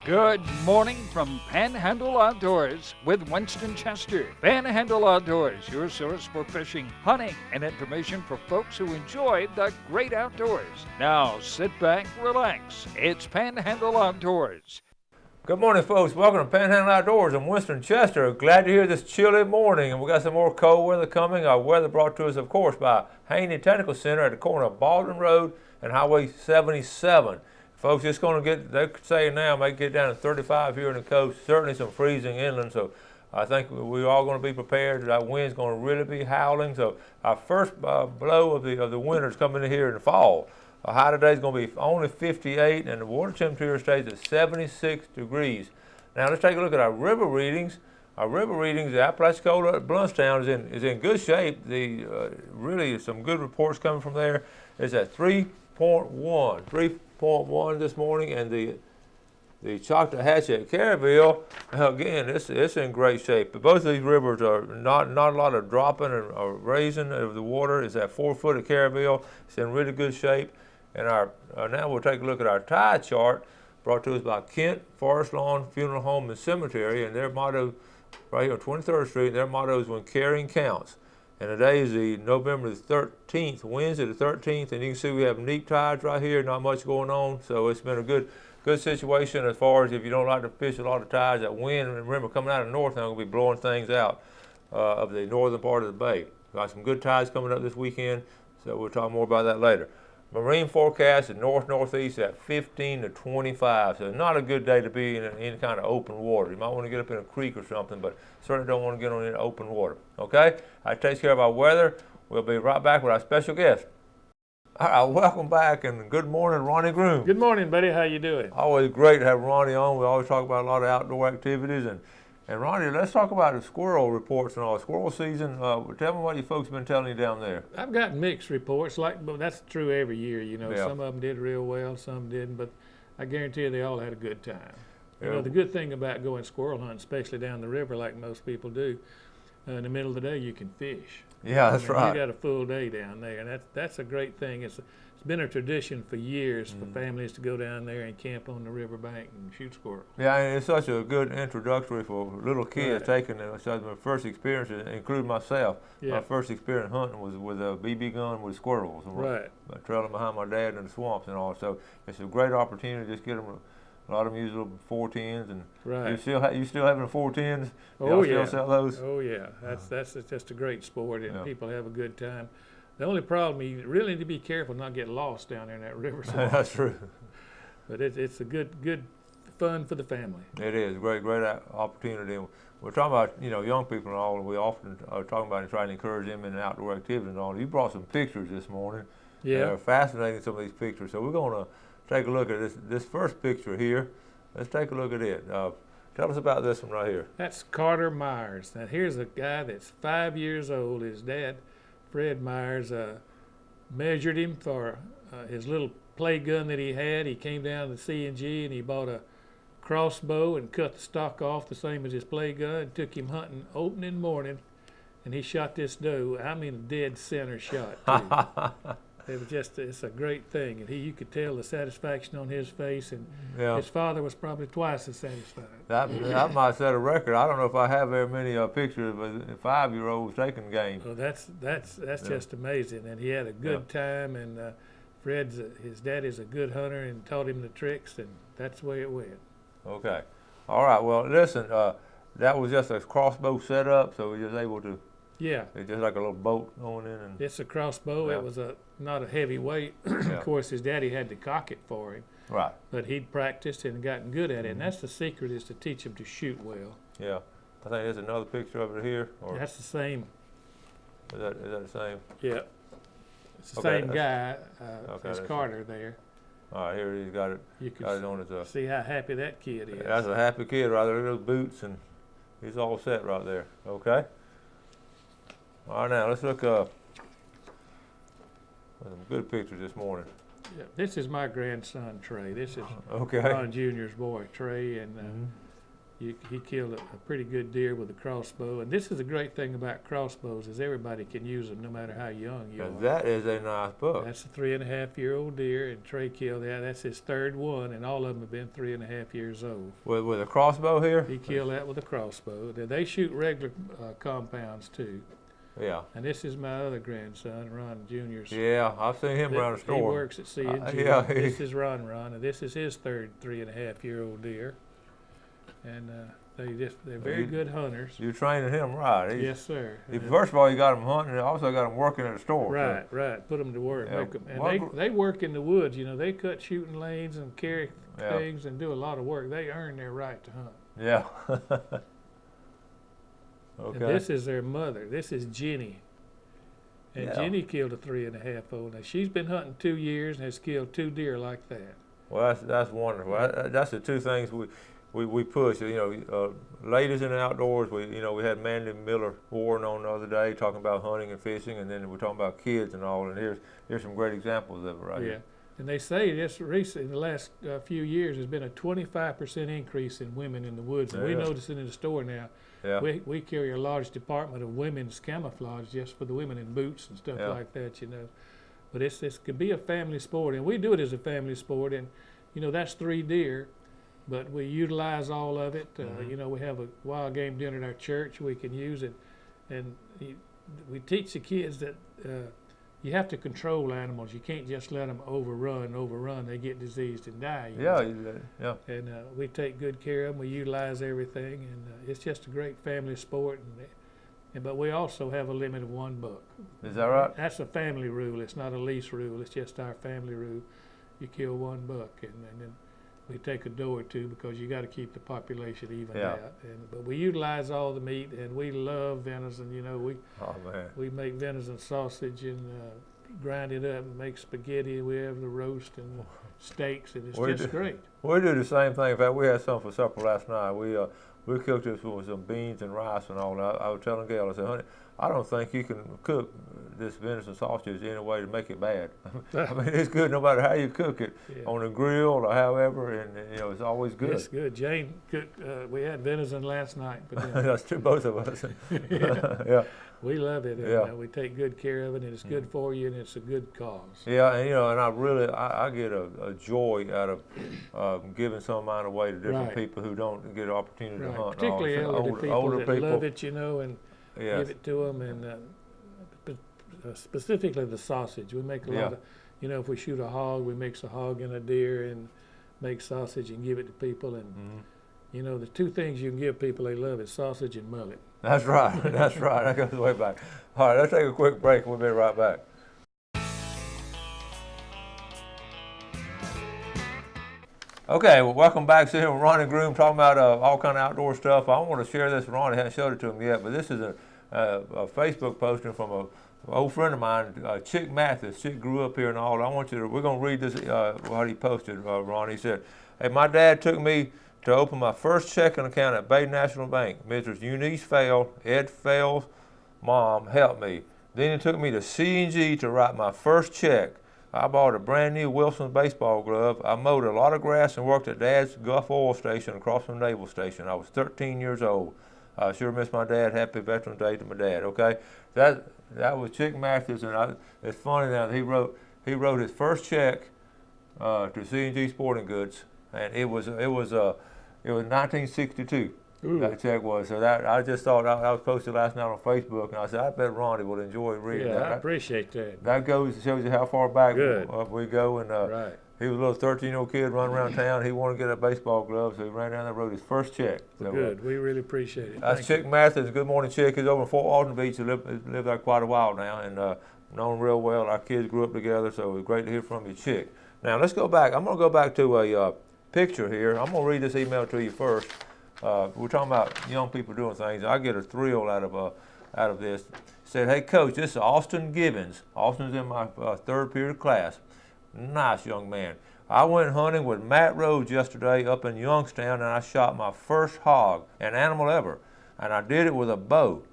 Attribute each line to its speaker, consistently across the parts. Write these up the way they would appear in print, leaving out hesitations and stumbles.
Speaker 1: Good morning from Panhandle Outdoors with Winston Chester. Panhandle Outdoors, your source for fishing, hunting, and information for folks who enjoy the great outdoors. Now sit back, relax. It's Panhandle Outdoors.
Speaker 2: Good morning, folks. Welcome to Panhandle Outdoors. I'm Winston Chester. Glad to hear this chilly morning, and we got some more cold weather coming. Our weather brought to us, of course, by Haney Technical Center at the corner of Baldwin Road and Highway 77. Folks, it's going to get, they're saying now, may get down to 35 here on the coast, certainly some freezing inland, so I think we're all going to be prepared. That wind's going to really be howling, so our first blow of the winter is coming in here in the fall. Our high today is going to be only 58, and the water temperature stays at 76 degrees. Now let's take a look at our river readings. Our river readings, the Apalachicola at Bluntstown is in good shape. Really some good reports coming from there. It's at 3.1 this morning, and the Choctawhatchee at Caryville, again, it's in great shape. But both of these rivers are not a lot of dropping or raising of the water. It's at 4 foot at Caryville. It's in really good shape. And now we'll take a look at our tide chart brought to us by Kent Forest Lawn Funeral Home and Cemetery, and their motto right here on 23rd Street, their motto is when carrying counts. And today is the November the 13th, Wednesday the 13th, and you can see we have neap tides right here, not much going on, so it's been a good situation as far as if you don't like to fish a lot of tides. That wind, remember, coming out of the north now, going to be blowing things out of the northern part of the bay. Got some good tides coming up this weekend, so we'll talk more about that later. Marine forecast is north-northeast at 15 to 25, so not a good day to be in any kind of open water. You might want to get up in a creek or something, but certainly don't want to get on any open water. Okay? That takes care of our weather. We'll be right back with our special guest. All right, welcome back, and good morning, Ronnie Groom.
Speaker 3: Good morning, buddy. How you doing?
Speaker 2: Always great to have Ronnie on. We always talk about a lot of outdoor activities, and Ronnie, let's talk about the squirrel reports and all. Squirrel season, tell me what you folks have been telling you down there.
Speaker 3: I've gotten mixed reports, but that's true every year. You know,
Speaker 2: Yeah.
Speaker 3: Some of them did real well, some didn't, but I guarantee you they all had a good time. You
Speaker 2: Yeah.
Speaker 3: know, the good thing about going squirrel hunting, especially down the river like most people do, in the middle of the day you can fish.
Speaker 2: Yeah, that's right.
Speaker 3: You got a full day down there, and that's a great thing. It's been a tradition for years for families to go down there and camp on the riverbank and shoot squirrels.
Speaker 2: Yeah, and it's such a good introductory for little kids
Speaker 3: Right.
Speaker 2: taking it. So my first experience, including myself,
Speaker 3: Yeah.
Speaker 2: my first experience hunting was with a BB gun with squirrels. And
Speaker 3: Right.
Speaker 2: trailing behind my dad in the swamps and all. So it's a great opportunity to just get them. A lot of them use little 410s, and
Speaker 3: Right.
Speaker 2: you still having 410s?
Speaker 3: Oh,
Speaker 2: Y'all
Speaker 3: yeah.
Speaker 2: still sell those?
Speaker 3: Oh yeah, that's just a great sport, and
Speaker 2: Yeah.
Speaker 3: people have a good time. The only problem, you really need to be careful not get lost down there in that river swamp.
Speaker 2: That's true.
Speaker 3: But it's a good fun for the family.
Speaker 2: It is great opportunity. We're talking about young people and all. And we often are talking about trying to encourage them in outdoor activities and all. You brought some pictures this morning.
Speaker 3: Yeah.
Speaker 2: They're fascinating, some of these pictures. So we're going to take a look at this first picture here. Let's take a look at it. Tell us about this one right here.
Speaker 3: That's Carter Myers. Now here's a guy that's 5 years old. His dad, Fred Myers, measured him for his little play gun that he had. He came down to C&G and he bought a crossbow and cut the stock off the same as his play gun and took him hunting opening morning, and he shot this doe. I mean, a dead center shot too. It was it's a great thing, and you could tell the satisfaction on his face, and
Speaker 2: Yeah.
Speaker 3: his father was probably twice as satisfied.
Speaker 2: That might set a record. I don't know if I have very many pictures of 5-year-olds taking game.
Speaker 3: Well, that's just amazing, and he had a good time, and his daddy's a good hunter and taught him the tricks, and that's the way it went.
Speaker 2: Okay. All right. Well, listen, that was just a crossbow setup, so we was able to.
Speaker 3: Yeah.
Speaker 2: It's just like a little boat going in, and
Speaker 3: It's a crossbow.
Speaker 2: Yeah.
Speaker 3: It was not a heavy weight.
Speaker 2: Yeah.
Speaker 3: Of course, his daddy had to cock it for him,
Speaker 2: right.
Speaker 3: but he'd practiced and gotten good at it, and that's the secret, is to teach him to shoot well.
Speaker 2: Yeah. I think there's another picture of it here, or
Speaker 3: That's the same.
Speaker 2: is that the same?
Speaker 3: Yeah. It's the
Speaker 2: Okay,
Speaker 3: same guy
Speaker 2: okay,
Speaker 3: as
Speaker 2: that's
Speaker 3: Carter there.
Speaker 2: All right, here he's got it.
Speaker 3: You
Speaker 2: Got it
Speaker 3: can
Speaker 2: on his.
Speaker 3: see how happy that kid is.
Speaker 2: That's a happy kid right there. Those boots, and he's all set right there. Okay. All right, now let's look some good pictures this morning.
Speaker 3: Yeah, this is my grandson Trey. This is
Speaker 2: Okay.
Speaker 3: Ron Jr.'s boy Trey, and he killed a pretty good deer with a crossbow. And this is the great thing about crossbows is everybody can use them no matter how young you are.
Speaker 2: That is a nice buck.
Speaker 3: That's a 3.5-year-old deer, and Trey killed that. That's his third one, and all of them have been 3.5 years old.
Speaker 2: With a crossbow here?
Speaker 3: He killed that with a crossbow. They shoot regular compounds too.
Speaker 2: Yeah.
Speaker 3: And this is my other grandson, Ron Jr.'s.
Speaker 2: Yeah, I've seen him around the store.
Speaker 3: He works at C&G.
Speaker 2: Yeah,
Speaker 3: this is Ron, and this is his third 3.5-year-old deer. And they're very good hunters.
Speaker 2: You're training him right.
Speaker 3: Yes, sir.
Speaker 2: First of all, you got him hunting, and also got him working at the store.
Speaker 3: Right, so. Right. Put them to work.
Speaker 2: Yeah.
Speaker 3: And they work in the woods. You know, they cut shooting lanes and carry things and do a lot of work. They earn their right to hunt.
Speaker 2: Yeah. Okay.
Speaker 3: And this is their mother. This is Jenny. And Jenny killed a 3.5-year-old. Now, she's been hunting 2 years and has killed 2 deer like that.
Speaker 2: Well, that's wonderful. That's the two things we push. You know, ladies in the outdoors. We had Mandy Miller Warren on the other day talking about hunting and fishing, and then we're talking about kids and all. And here's some great examples of it right here.
Speaker 3: And they say this recently, in the last few years, there's been a 25% increase in women in the woods. And we notice it in the store now.
Speaker 2: Yeah.
Speaker 3: We carry a large department of women's camouflage just for the women in boots and stuff like that, you know. But this could be a family sport, and we do it as a family sport. And, you know, that's 3 deer, but we utilize all of it. You know, we have a wild game dinner at our church we can use it. And we teach the kids that you have to control animals. You can't just let them overrun. They get diseased and die.
Speaker 2: Yeah.
Speaker 3: And we take good care of them. We utilize everything, and it's just a great family sport. But we also have a limit of 1 buck.
Speaker 2: Is that right?
Speaker 3: That's a family rule. It's not a lease rule. It's just our family rule. You kill 1 buck, and then we take a doe or 2 because you got to keep the population even out. But we utilize all the meat, and we love venison. You know, we make venison sausage and grind it up and make spaghetti. We have the roast and steaks, and it's just great.
Speaker 2: We do the same thing. In fact, we had some for supper last night. We cooked this with some beans and rice and all. And I was telling Gail, I said, honey, I don't think you can cook this venison sausage any way to make it bad. I mean, it's good no matter how you cook it, on a grill or however, and you know, it's always good.
Speaker 3: It's good. Jane cooked, we had venison last night. But
Speaker 2: that's true, both of us. Yeah.
Speaker 3: We love it, and we take good care of it, and it's good for you, and it's a good cause.
Speaker 2: Yeah, and you know, and I get a joy out of giving some of mine away to different people who don't get an opportunity to hunt.
Speaker 3: Particularly older people that love it, you know, and give it to them, and specifically the sausage. We make a lot of, you know, if we shoot a hog, we mix a hog and a deer and make sausage and give it to people, and you know, the 2 things you can give people they love is sausage and mullet.
Speaker 2: That's right. That's right. That goes way back. All right, let's take a quick break. We'll be right back. Okay, well, welcome back. Sitting here with Ronnie Groom talking about all kind of outdoor stuff. I want to share this with Ronnie. I haven't showed it to him yet, but this is a Facebook posting from an old friend of mine, Chick Mathis. Chick grew up here and all. We're going to read this, what he posted, Ronnie. He said, hey, my dad took me to open my first checking account at Bay National Bank. Mrs. Eunice Fell, Ed Fell's mom, helped me. Then he took me to C&G to write my first check. I bought a brand new Wilson's baseball glove. I mowed a lot of grass and worked at Dad's Gulf Oil Station across from Naval Station. I was 13 years old. I sure miss my dad. Happy Veterans Day to my dad. Okay, that was Chick Mathis, and it's funny now that he wrote his first check to C&G Sporting Goods, and it was 1962. Ooh. That check was. So that I just thought I was posted last night on Facebook, and I said I bet Ronnie will enjoy reading that.
Speaker 3: Yeah, I appreciate that.
Speaker 2: That shows you how far back we go. And he was a little 13-year-old kid running around town. He wanted to get a baseball glove, so he ran down there and wrote his first check. So,
Speaker 3: good. We really appreciate it.
Speaker 2: That's Chick Mathis. Good morning, Chick. He's over in Fort Walton Beach. He lived there quite a while now, and known him real well. Our kids grew up together, so it was great to hear from you, Chick. Now let's go back. I'm going to go back to a picture here. I'm going to read this email to you first. We're talking about young people doing things. I get a thrill out of this. Said, hey, Coach, this is Austin Gibbons. Austin's in my 3rd period class. Nice young man. I went hunting with Matt Rhodes yesterday up in Youngstown, and I shot my first hog, an animal ever, and I did it with a bow.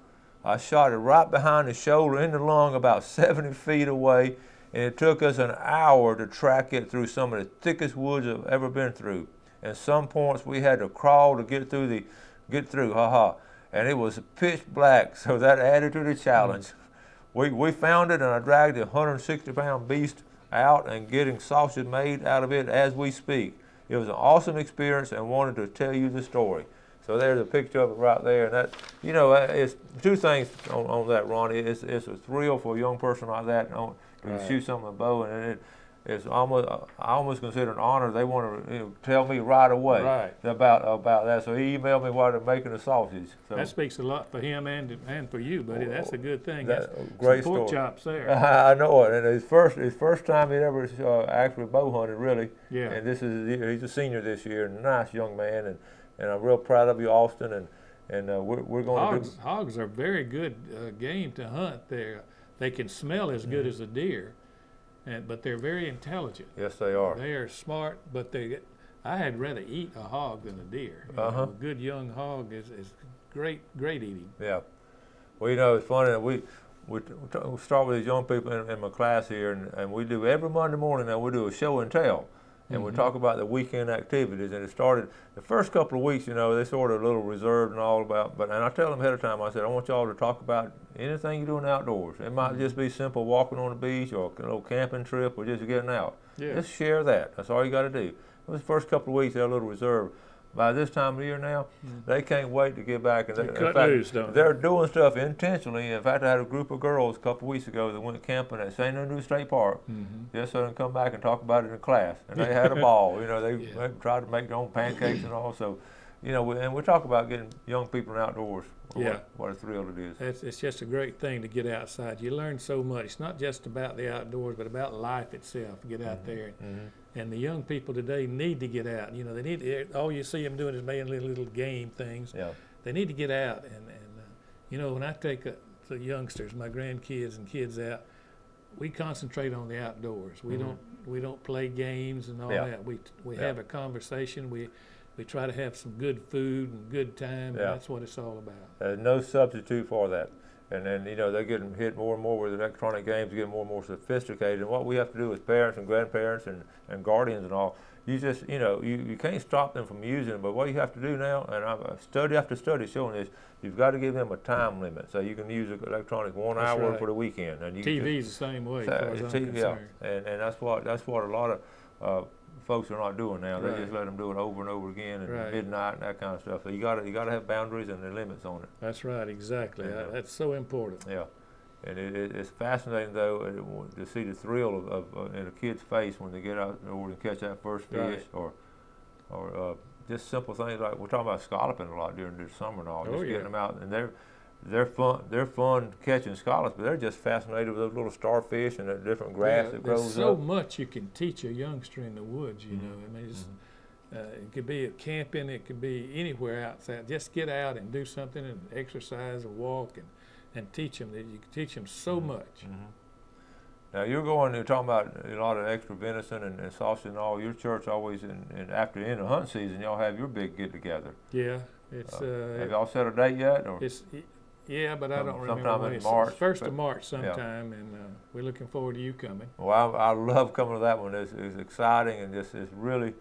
Speaker 2: I shot it right behind the shoulder in the lung about 70 feet away, and it took us an hour to track it through some of the thickest woods I've ever been through. and some points we had to crawl to get through, and it was pitch black, so that added to the challenge. We found it, and I dragged a 160-pound beast out and getting sausage made out of it as we speak. It was an awesome experience, and wanted to tell you the story. So there's a picture of it right there, and that, you know, it's two things on that, Ronnie. It's a thrill for a young person like that to shoot something with a bow, and it's almost, I almost consider it an honor. They want to tell me right away about that. So he emailed me while they're making the sausage. So
Speaker 3: that speaks a lot for him and for you, buddy. That's a good thing. That's
Speaker 2: great
Speaker 3: some pork
Speaker 2: story.
Speaker 3: chops there.
Speaker 2: I know it, and his first time he'd ever actually bow hunted, really.
Speaker 3: Yeah.
Speaker 2: And he's a senior this year, and a nice young man, and I'm real proud of you, Austin, and we're going to do.
Speaker 3: Hogs are very good game to hunt. They can smell as good as a deer, but they're very intelligent.
Speaker 2: Yes, they are.
Speaker 3: They are smart, but I had rather eat a hog than a deer. You know, a good young hog is great eating.
Speaker 2: Yeah. Well, you know, it's funny that we start with these young people in my class here, and we do every Monday morning now. We do a show and tell. And we talk about the weekend activities, and it started the first couple of weeks. You know, they sort of a little reserved and all about. And I tell them ahead of time. I said, I want y'all to talk about anything you do in the outdoors. It might just be simple walking on the beach, or a little camping trip, or just getting out.
Speaker 3: Yeah.
Speaker 2: Just share that. That's all you got to do. Those first couple of weeks, they're a little reserved. By this time of the year now, they can't wait to get back. And they're doing stuff intentionally. In fact, I had a group of girls a couple of weeks ago that went camping at St. Andrew State Park, just so they can come back and talk about it in class. And they had a ball. You know, they tried to make their own pancakes and all. So, you know, and we talk about getting young people in outdoors. What a thrill it is.
Speaker 3: It's just a great thing to get outside. You learn so much. It's not just about the outdoors, but about life itself. Get out there. And the young people today need to get out. You know, they need all you see them doing is making little game things.
Speaker 2: Yeah.
Speaker 3: They need to get out. And you know, when I take the youngsters, my grandkids and kids out, we concentrate on the outdoors. We don't play games and all that. We have a conversation. We try to have some good food and good time. And that's what it's all about.
Speaker 2: There's no substitute for that. And then, you know, they're getting hit more and more with electronic games, getting more and more sophisticated. And what we have to do as parents and grandparents and guardians and all, you just, you know, you can't stop them from using it. But what you have to do now, and I've study after study showing this, you've got to give them a time limit. So you can use electronic 1 hour for the weekend. And
Speaker 3: TV's the same way, as far as I'm concerned.
Speaker 2: And that's what a lot of folks are not doing now. They just let them do it over and over again, and midnight and that kind of stuff. So you got to have boundaries and the limits on it.
Speaker 3: That's right, exactly. That's so important.
Speaker 2: Yeah, and it's fascinating though to see the thrill of in a kid's face when they get out and catch that first fish, or just simple things like we're talking about scalloping a lot during the summer and all. Just getting them out, and they're fun catching scallops, but they're just fascinated with those little starfish and the different grass that grows up.
Speaker 3: There's so much you can teach a youngster in the woods, you know. I mean, it could be at camping, it could be anywhere outside. Just get out and do something and exercise or walk and teach them. You can teach them so much.
Speaker 2: Now you're talking about a lot of extra venison and sausage and all. Your church always, after the end of hunt season, y'all have your big get together.
Speaker 3: Yeah, it's.
Speaker 2: Have y'all set a date yet? Or?
Speaker 3: Yeah, but I don't remember
Speaker 2: sometime
Speaker 3: when.
Speaker 2: in
Speaker 3: It's
Speaker 2: March.
Speaker 3: 1st of March sometime, and we're looking forward to you coming.
Speaker 2: Well, I love coming to that one. It's exciting, and it's really,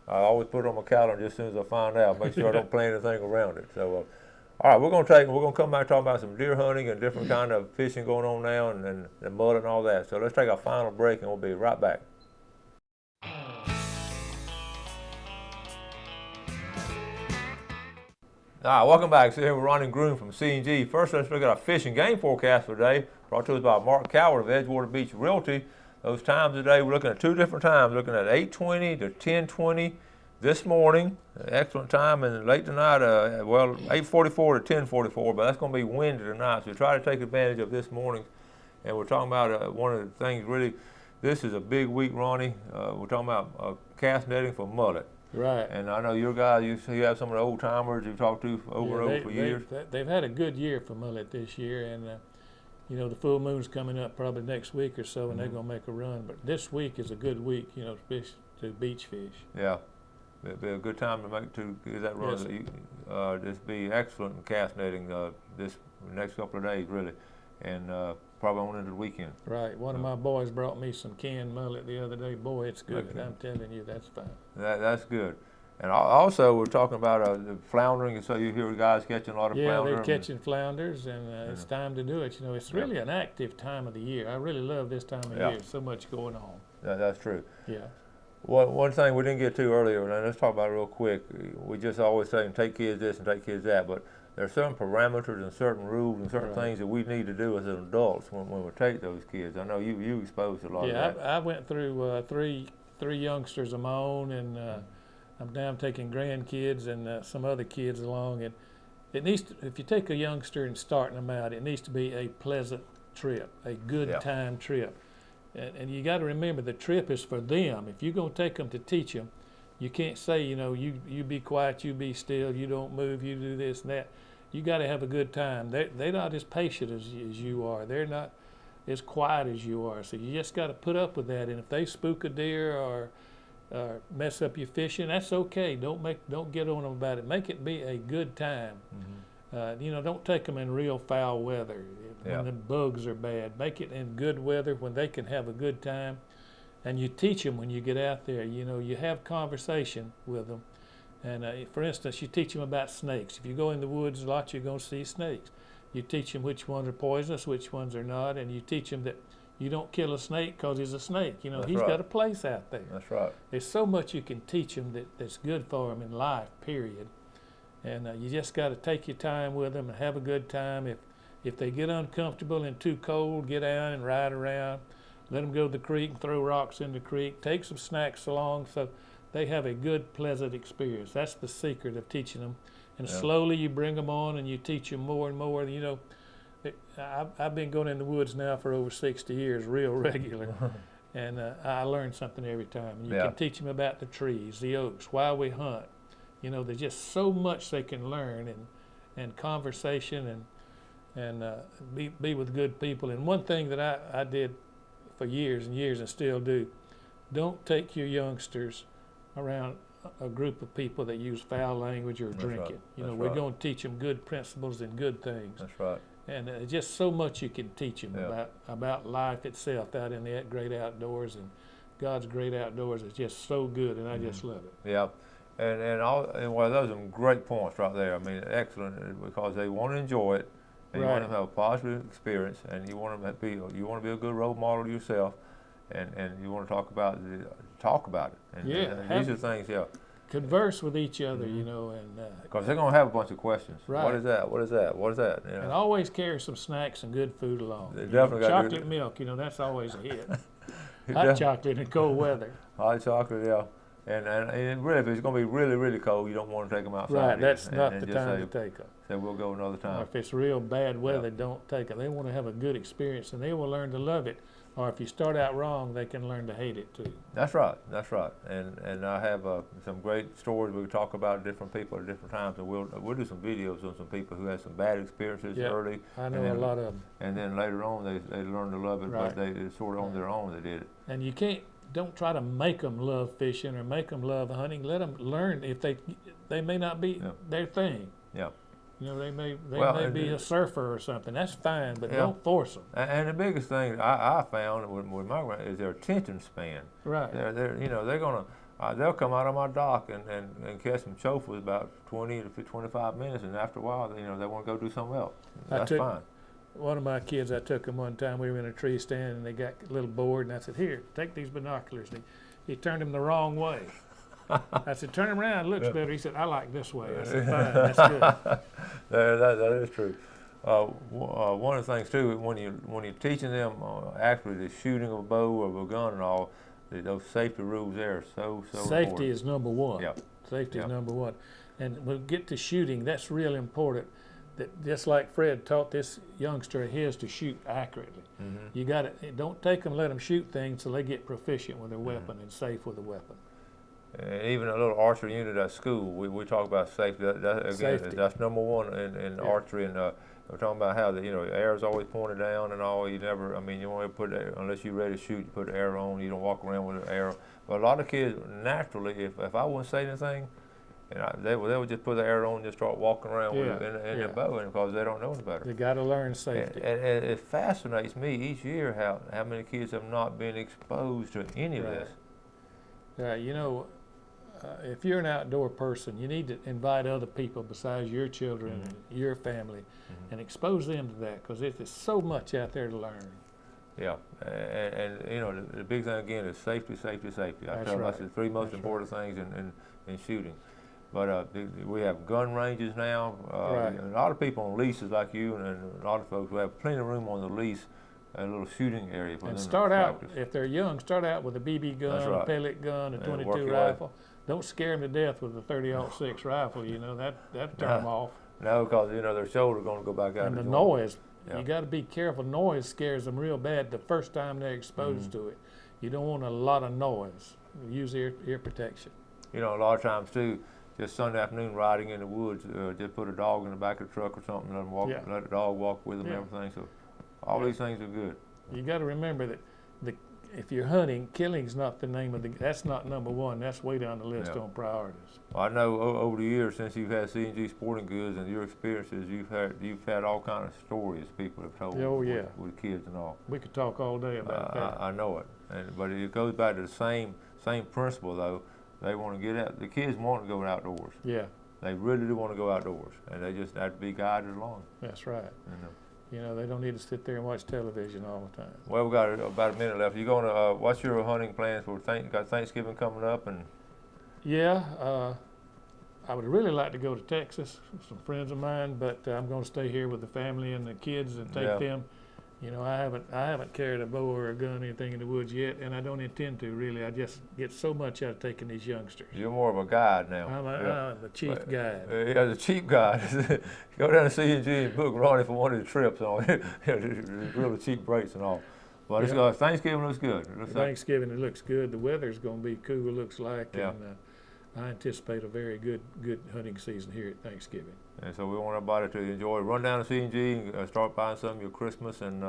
Speaker 2: I always put it on my calendar just as soon as I find out. Make sure I don't plan anything around it. So, all right, we're gonna come back and talk about some deer hunting and different kind of fishing going on now, and mud and all that. So let's take our final break, and we'll be right back. All right, welcome back. So here with Ronnie Groom from C&G. First, let's look at our fish and game forecast for today, brought to us by Mark Coward of Edgewater Beach Realty. Those times today, we're looking at two different times, looking at 8:20 to 10:20 this morning. Excellent time, and late tonight, 8:44 to 10:44, but that's going to be windy tonight, so try to take advantage of this morning. And we're talking about one of the things really, this is a big week, Ronnie. We're talking about cast netting for mullet.
Speaker 3: Right.
Speaker 2: And I know your guys, you have some of the old timers you've talked to over and over for years.
Speaker 3: They've had a good year for mullet this year, and you know, the full moon's coming up probably next week or so, and they're going to make a run. But this week is a good week, you know, to beach fish.
Speaker 2: Yeah, it'd be a good time to get that run.
Speaker 3: Yes.
Speaker 2: Just be excellent in cast netting this next couple of days, really, and probably on into the weekend.
Speaker 3: Right. One of my boys brought me some canned mullet the other day. Boy, it's good.
Speaker 2: Okay.
Speaker 3: I'm telling you, that's fine.
Speaker 2: That's good. And also, we're talking about the floundering, so you hear guys catching a lot of flounder.
Speaker 3: Yeah, they're catching flounders, and it's time to do it. You know, it's really an active time of the year. I really love this time of year. So much going on.
Speaker 2: That's true.
Speaker 3: Yeah.
Speaker 2: One thing we didn't get to earlier, and let's talk about it real quick. We just always say, take kids this and take kids that, but there are certain parameters and certain rules and certain things that we need to do as adults when we take those kids. I know you exposed a lot of that.
Speaker 3: Yeah, I went through three youngsters of my own, and I'm now taking grandkids and some other kids along. And it needs to, if you take a youngster and starting them out, it needs to be a pleasant trip, a good time trip. And you got to remember, the trip is for them. If you're going to take them to teach them, you can't say, you know, you be quiet, you be still, you don't move, you do this and that. You got to have a good time. They're not as patient as you are. They're not as quiet as you are. So you just got to put up with that. And if they spook a deer or mess up your fishing, that's okay. Don't get on them about it. Make it be a good time. You know, don't take them in real foul weather when the bugs are bad. Make it in good weather when they can have a good time. And you teach them when you get out there. You know, you have conversation with them. And for instance, you teach them about snakes. If you go in the woods a lot, you're going to see snakes. You teach them which ones are poisonous, which ones are not, and you teach them that you don't kill a snake because he's a snake. You know, he's got a place out there.
Speaker 2: That's right.
Speaker 3: There's so much you can teach them that's good for them in life, period. And you just got to take your time with them and have a good time. If they get uncomfortable and too cold, get out and ride around. Let them go to the creek and throw rocks in the creek. Take some snacks along so they have a good, pleasant experience. That's the secret of teaching them. And slowly you bring them on and you teach them more and more. You know, I've been going in the woods now for over 60 years, real regular. And I learn something every time. And you can teach them about the trees, the oaks, why we hunt. You know, there's just so much they can learn, and conversation and be with good people. And one thing that I did for years and years and still do, don't take your youngsters around a group of people that use foul language or drink it. You know, we're going to teach them good principles and good things.
Speaker 2: That's right.
Speaker 3: And just so much you can teach them about life itself out in the great outdoors. And God's great outdoors is just so good, and I just love it.
Speaker 2: Yeah. And well, those are some great points right there. I mean, excellent, because they want to enjoy it, and you want them to have a positive experience, and you want them to be a good role model yourself, and you want to talk about it. And these are things,
Speaker 3: converse with each other, you know, and
Speaker 2: because they're going to have a bunch of questions.
Speaker 3: Right.
Speaker 2: What is that? What is that? What is that? You know?
Speaker 3: And always carry some snacks and good food along.
Speaker 2: They definitely got
Speaker 3: chocolate milk, you know, that's always a hit. Hot chocolate in cold weather.
Speaker 2: Hot chocolate, yeah. And really, if it's going to be really, really cold, you don't want to take them outside.
Speaker 3: Right, that's not the time to take them.
Speaker 2: So we'll go another time.
Speaker 3: Or if it's real bad weather, don't take them. They want to have a good experience, and they will learn to love it. Or if you start out wrong, they can learn to hate it too.
Speaker 2: That's right. That's right. And I have some great stories we can talk about different people at different times, and we'll do some videos on some people who had some bad experiences early.
Speaker 3: I know a lot of them.
Speaker 2: And then later on, they learned to love it, but they sort of on their own they did it.
Speaker 3: And you don't try to make them love fishing or make them love hunting. Let them learn. If they may not be their thing.
Speaker 2: Yeah.
Speaker 3: You know, they may be a surfer or something. That's fine, but don't force them.
Speaker 2: And the biggest thing I found with my grand is their attention span.
Speaker 3: Right.
Speaker 2: They're gonna they'll come out of my dock and catch some choke for about 20 to 25 minutes, and after a while, they want to go do something else. That's fine.
Speaker 3: One of my kids, I took him one time. We were in a tree stand, and they got a little bored, and I said, "Here, take these binoculars." And he turned them the wrong way. I said, "Turn him around, it looks better." He said, "I like this way." I said, "Fine, that's good."
Speaker 2: That is true. One of the things too, when you're teaching them actually the shooting of a bow or a gun and all, those safety rules there are so
Speaker 3: Safety
Speaker 2: important.
Speaker 3: is number one.
Speaker 2: Yep.
Speaker 3: Safety is number one. And we'll get to shooting. That's real important. That just like Fred taught this youngster of his to shoot accurately. You got to don't let them shoot things till they get proficient with their weapon and safe with a weapon.
Speaker 2: And even a little archery unit at school, we talk about safety. Safety. That's number one in archery. And we're talking about how the arrow's always pointed down and all. You never, you want to put it, unless you're ready to shoot, you put the arrow on. You don't walk around with an arrow. But a lot of kids naturally, if I wouldn't say anything, they would just put the arrow on and just start walking around with it in their bow, and because they don't know any better.
Speaker 3: They got to learn safety.
Speaker 2: And it fascinates me each year how many kids have not been exposed to any of this.
Speaker 3: You know, if you're an outdoor person, you need to invite other people besides your children and your family, and expose them to that, because there's so much out there to learn.
Speaker 2: Yeah, and you know, the big thing again is safety, safety, safety. I
Speaker 3: That's
Speaker 2: tell them
Speaker 3: right.
Speaker 2: that's the three most
Speaker 3: That's
Speaker 2: important things in shooting. But we have gun ranges now.
Speaker 3: Right.
Speaker 2: A lot of people on leases like you, and a lot of folks who have plenty of room on the lease, a little shooting area for them
Speaker 3: And
Speaker 2: to
Speaker 3: start out,
Speaker 2: practice.
Speaker 3: if they're young, start out with a BB gun,
Speaker 2: That's
Speaker 3: a
Speaker 2: right.
Speaker 3: pellet gun, a
Speaker 2: And work
Speaker 3: 22
Speaker 2: your way.
Speaker 3: rifle. Don't scare them to death with a 30-06 rifle. You know that turn them off.
Speaker 2: No, because you know their shoulder going to go back out.
Speaker 3: And the
Speaker 2: joint.
Speaker 3: noise,
Speaker 2: Yeah.
Speaker 3: you got to be careful. Noise scares them real bad the first time they're exposed to it. You don't want a lot of noise. Use ear protection.
Speaker 2: You know, a lot of times too, just Sunday afternoon riding in the woods, just put a dog in the back of the truck or something, let them walk,
Speaker 3: Yeah.
Speaker 2: let the dog walk with them
Speaker 3: Yeah.
Speaker 2: and everything. So all these things are good.
Speaker 3: You got to remember that if you're hunting, killing's not the name of that's not number one. That's way down the list
Speaker 2: Yeah.
Speaker 3: on priorities.
Speaker 2: Well, I know over the years since you've had C&G Sporting Goods and your experiences, you've had all kind of stories people have told
Speaker 3: Oh, yeah.
Speaker 2: with kids and all.
Speaker 3: We could talk all day about that.
Speaker 2: I know it, but it goes back to the same principle though. They want to get out. The kids want to go outdoors.
Speaker 3: Yeah,
Speaker 2: They really do want to go outdoors, and they just have to be guided along.
Speaker 3: that's right.
Speaker 2: You know.
Speaker 3: You know, they don't need to sit there and watch television all the time.
Speaker 2: Well, we got about a minute left. You going to? What's your hunting plans for? Got Thanksgiving coming up, and
Speaker 3: Yeah, I would really like to go to Texas with some friends of mine, but I'm going to stay here with the family and the kids and take
Speaker 2: Yeah.
Speaker 3: them. You know, I haven't carried a bow or a gun or anything in the woods yet, and I don't intend to really. I just get so much out of taking these youngsters.
Speaker 2: you're more of a guide now.
Speaker 3: I'm the chief
Speaker 2: But,
Speaker 3: guide.
Speaker 2: Yeah, the cheap guide. Go down to C&G and book Ronnie for one of the trips and all. Really cheap rates and all. But
Speaker 3: Yeah.
Speaker 2: Thanksgiving looks good. It looks like-
Speaker 3: Thanksgiving, it looks good. The weather's going to be cool, it looks like,
Speaker 2: Yeah.
Speaker 3: and I anticipate a very good hunting season here at Thanksgiving.
Speaker 2: and so we want everybody to enjoy. Run down to C&G and start buying some of your Christmas, and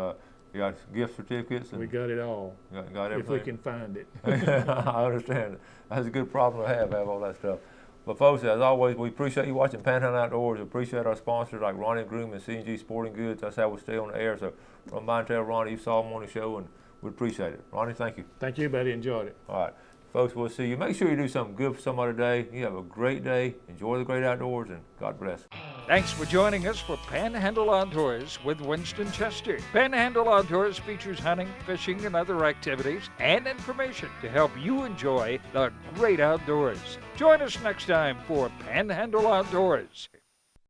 Speaker 2: you got gift certificates and
Speaker 3: We got it all,
Speaker 2: got
Speaker 3: if we
Speaker 2: everything.
Speaker 3: can find it.
Speaker 2: I understand. That's a good problem to have all that stuff. But folks, as always, we appreciate you watching Panhandle Outdoors. We appreciate our sponsors like Ronnie Groom and C&G Sporting Goods. That's how we stay on the air. So run by and tell Ronnie you saw him on the show, and we appreciate it. Ronnie, thank you.
Speaker 3: Thank you, buddy. Enjoyed it.
Speaker 2: All right. Folks, we'll see you. Make sure you do something good for somebody today. You have a great day. Enjoy the great outdoors, and God bless.
Speaker 1: Thanks for joining us for Panhandle Outdoors with Winston Chester. Panhandle Outdoors features hunting, fishing, and other activities and information to help you enjoy the great outdoors. Join us next time for Panhandle Outdoors.